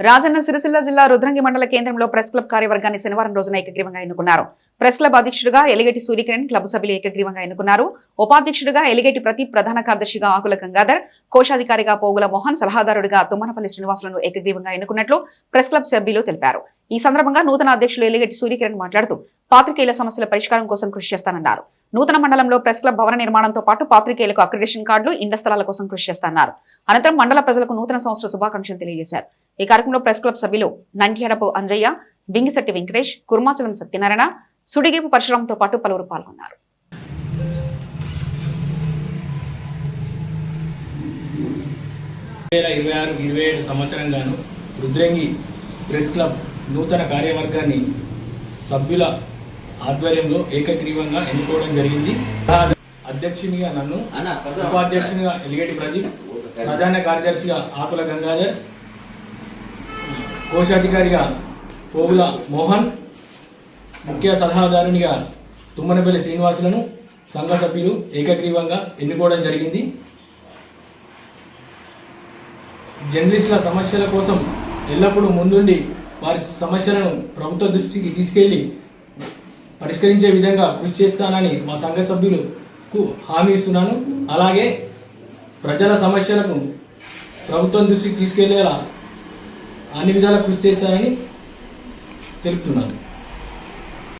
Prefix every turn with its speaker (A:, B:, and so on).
A: రాజన్న సిరిసిల్ల జిల్లా రుద్రంగి మండల కేంద్రంలో ప్రెస్ క్లబ్ కార్యవర్గాన్ని శనివారం రోజున ఏకగ్రీవంగా ఎన్నుకున్నారు. ప్రెస్ క్లబ్ అధ్యక్షుడిగా ఎలిగేటి సూర్యకిరణ్, క్లబ్ సభ్యులు ఏకగ్రీవంగా ఎన్నుకున్నారు. ఉపాధ్యక్షుడిగా ఎలిగేటి ప్రతి, ప్రధాన కార్యదర్శిగా ఆకుల గంగాధర్, కోశాధికారిగా పోగుల మోహన్, సలహాదారుడిగా తుమ్మనపల్లి శ్రీనివాసులను ఏకగ్రీవంగా ఎన్నుకున్నట్లు ప్రెస్ క్లబ్ సభ్యులు తెలిపారు. ఈ సందర్భంగా నూతన అధ్యక్షులు ఎలిగేటి సూర్యకిరణ్ మాట్లాడుతూ పాత్రికేయుల సమస్యల పరిష్కారం కోసం కృషి చేస్తానన్నారు. నూతన మండలంలో ప్రెస్ క్లబ్ భవన నిర్మాణంతో పాటు పాత్రికేయులకు అక్రిడేషన్ కార్డులు, ఇండ స్థలాల కోసం కృషి చేస్తున్నారు. అనంతరం మండల ప్రజలకు నూతన సంవత్సర శుభాకాంక్షలు తెలియజేశారు. ఈ కార్యక్రమంలో ప్రెస్ క్లబ్ సభ్యులు నంద్యాడపు అంజయ్య, బింగిశెట్టి వెంకటేష్, కుర్మాచలం సత్యనారాయణ, సుడిగేపు పరశురాంతో పాటు పలువురు పాల్గొన్నారు.
B: సంవత్సరంగాను రుద్రంగి ప్రెస్ క్లబ్ నూతన కార్యవర్గాన్ని సభ్యుల ఆధ్వర్యంలో ఏకగ్రీవంగా ఎన్నుకోవడం జరిగింది. అధ్యక్షునిగా నన్ను, ఉపాధ్యక్షునిగా ఎలిగేటి ప్రదీప్, ప్రధాన కార్యదర్శిగా ఆకుల గంగాధర్, కోశాధికారిగా పోగుల మోహన్, ముఖ్య సలహాదారునిగా తుమ్మనపల్లి శ్రీనివాసులను సంఘ సభ్యులు ఏకగ్రీవంగా ఎన్నుకోవడం జరిగింది. జర్నలిస్టుల సమస్యల కోసం ఎల్లప్పుడూ ముందుండి వారి సమస్యలను ప్రభుత్వ దృష్టికి తీసుకెళ్లి పరిష్కరించే విధంగా కృషి చేస్తానని మా సంఘ సభ్యులకు హామీ ఇస్తున్నాను. అలాగే ప్రజల సమస్యలకు ప్రభుత్వం దృష్టికి తీసుకెళ్లేలా అన్ని విధాలా కృషి చేస్తానని తెలుపుతున్నాను.